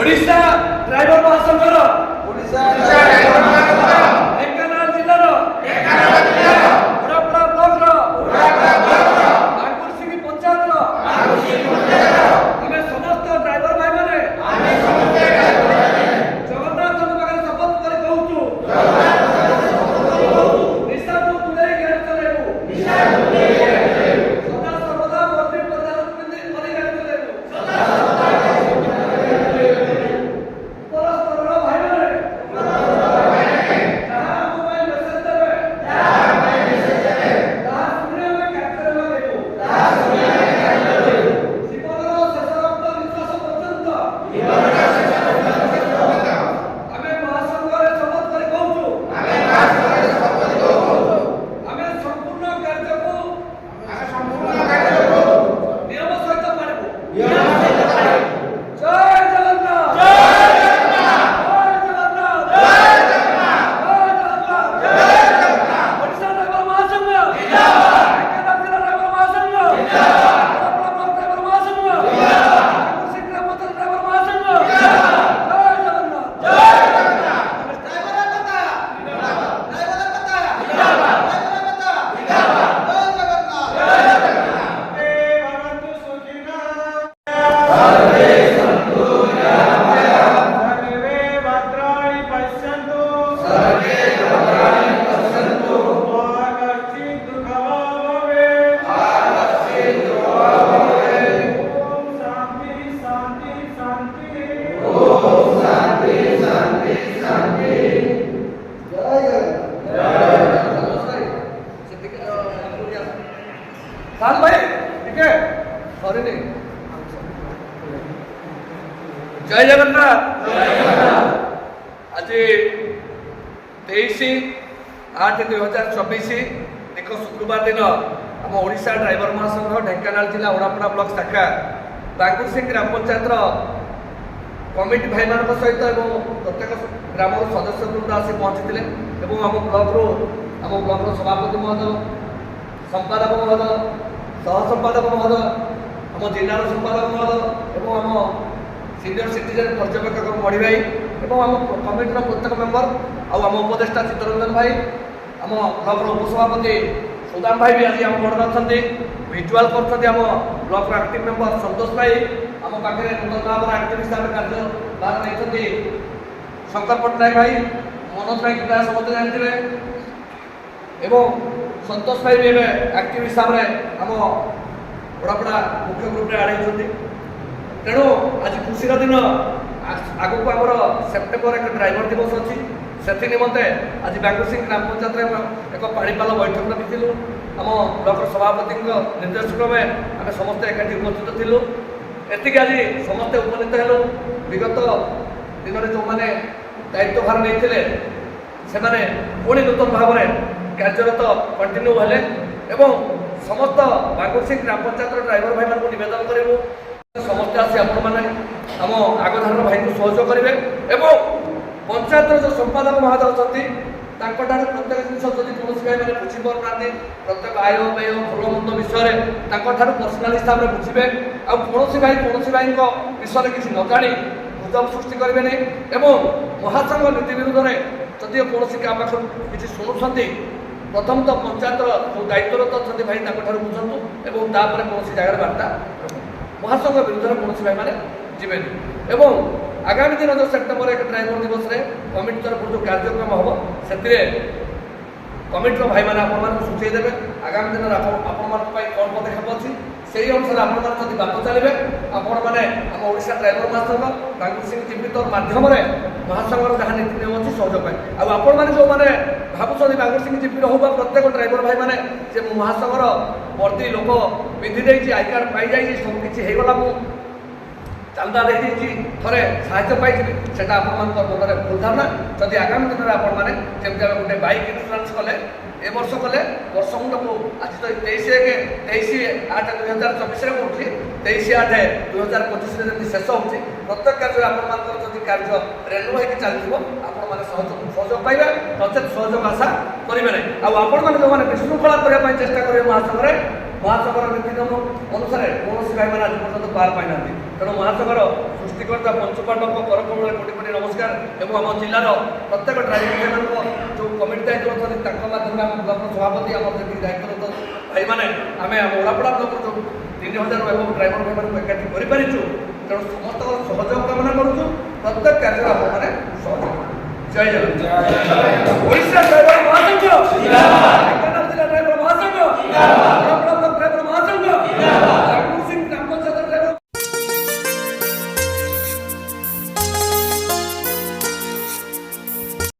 Odisha driver महासंघर Dhenkanal जिल्लार ओडापड़ा block बांकुरसिंगी panchayat आमे समस्त driver भाई माने जगन्नाथ पाखे शपथ कर कहूचु निशा तू तुले गाड़ी चलेबू सदा सर्वदा मोदी प्रधानमंत्री परि गाड़ी चलेबू भाई ठीक है सॉरी नहीं जय जगन्नाथ आज 23/8/2024 एक शुक्रवार दिन आम ओडिशा ड्राइवर महासंघ ढेंकानाल जिला ओडापड़ा ब्लॉक शाखा बांकुरसिंगी ग्राम पंचायत कमिटी भाई मान सहित प्रत्येक ग्राम सदस्य वृंद आसी पहुंची आम ब्लॉक सभापति महोदय संपादक महोदय सह संपादक महोदय आम जिलार संपादक महोदय और आम सीनियर सिटीजन पर्यवेक्षक मणि भाई और आम कमिटर प्रत्येक मेम्बर आम उपदेष्टा चित्तरंजन भाई आम ब्लॉक उपसभापति सुदाम भाई भी आज आम बड़े अच्छा भिजुआल कर ब्लॉक एक्टिव मेम्बर संतोष भाई आम पाखे नूतन भाव एक्टिव हिसाब से कार्यभार नहीं शंकर पट्टनायक भाई मनोज भाई प्राय समस्त जानते एवं संतोष भाई भी एक्टिव हिसाब से आम ओडापड़ा मुख्य ग्रुप में आड़ होती तेणु आज खुशी दिन आग को आमर सेप्टेम्बर एक ड्राइवर दिवस अच्छी से निमंते आज बांकुरसिंगी ग्राम पंचायत एक पाणीपाल बैठक रखी आम ब्लॉक सभापति निर्देश क्रमे आम समस्ते एकाठी उपस्थित थिलु एतिक आज समस्ते उपनीत हेलु विगत दिन में जो मैंने दायित्वभार नहीं से पुणी नूतन भाव में कार्यरत कंटिन्यू हेले एवं समस्त बांकुरसिंगी ग्राम पंचायत ड्राइवर भाई मानक नवेदन करूँ समस्ते आसी आपण मैंने आम आगधार भाई को सहयोग करेंगे एवं पंचायत जो संपादक महोदय अच्छा प्रत्येक जिन जब कौन भाई मैंने बुझीपार ना प्रत्येक आय व्यय भल मंद विषय पर्सनाल हिसाब से बुझे आ कौन भाई विषय किसी न जाणी गुजब सृष्टि करेंगे नहीं एवं महासंघ नीति विरुद्ध में जदि कौन क्या पाख किसी शुणुंट प्रथम तो पंचायत जो दायित्वरत अच्छा भाई बुझंतु और तापर कौन जगह बार्ता महासंघ विरुद्ध में कौन भाई मैंने जीवे एवं आगामी दिन जो सेप्टेम्बर एक ड्राइवर दिवस में कमिटी तरफ जो कार्यक्रम हम से कमिटर भाई मैंने आप सूचीदेवे आगामी दिन आपण कौन पदक्षेप अच्छी से अनुसार आप बात चलिए आपण मैंने आम ओडिशा ड्राइवर महासंघ बांकुरसिंगी जीवित माध्यम महासंघर जहाँ नीति नियम अच्छी सहयोग आपण मैंने जो मैंने भावुं बांकुरसिंगी जीवित हो प्रत्येक ड्राइवर भाई मैंने से महासंघर वर्दी लोक पिंधि आई कार्ड पाई जाए सबकि होगला चांदा दे थे साहय पाई से मनरे भूल धारणा जदि आगामी दिन में आपण मैंने जमी गोटे बाइक इन्शुरांस कले ए वर्ष कले वर्ष मुंडक आज तो 23/8/2024 करूँ 23/8/2025 जब शेष हो प्रत्येक कार्य आप कार्य रेणु होकर चलती आपण सहयोग पाइबे नचेत सहयोग आशा करेंगे ना आपण मैंने जो मैंने विशृंखला करने चेष्टा करेंगे महासंघ ମହାସଭାର ନୀତିନିୟମ ଅନୁସାରେ କୌଣସି ଭାଇମାନେ ଆଜି ପର୍ଯ୍ୟନ୍ତ ପାର ପାଇନାହାନ୍ତି। ତେଣୁ ମହାସଭାର ସୃଷ୍ଟିକର୍ତ୍ତା ପଞ୍ଚୁପାଣ୍ଡବଙ୍କ କରକମଳରେ କୋଟି କୋଟି ନମସ୍କାର ଏବଂ ଆମ ଜିଲ୍ଲାର ପ୍ରତ୍ୟେକ ଡ୍ରାଇଭର ଭାଇମାନଙ୍କ ଯେଉଁ କମିଟି ଦାୟିତ୍ୱ ଅଛନ୍ତି ତାଙ୍କ ମାଧ୍ୟମରେ ଆମ ବ୍ଲକର ସଭାପତି ଆମର ଯେତିକି ଦାୟିତ୍ୱରତ ଭାଇମାନେ ଆମେ ଆମ ଓଡ଼ାପଡ଼ା ବ୍ଲକର ଯେଉଁ 3000 ଏବଂ ଡ୍ରାଇଭର ଭାଇମାନଙ୍କୁ ଏକାଠି କରିପାରିଛୁ। ତେଣୁ ସମସ୍ତଙ୍କର ସହଯୋଗ କାମନା କରୁଛୁ। ପ୍ରତ୍ୟେକ କାର୍ଯ୍ୟରେ ଆପଣମାନେ ସହଯୋଗ ଜୟ ଜଗନ୍ନାଥ। ଓଡ଼ିଶା ଡ୍ରାଇଭର ମହାସଂଘ, ଢେଙ୍କାନାଳ ଜିଲ୍ଲା ଡ୍ରାଇଭର ମହାସଂଘ।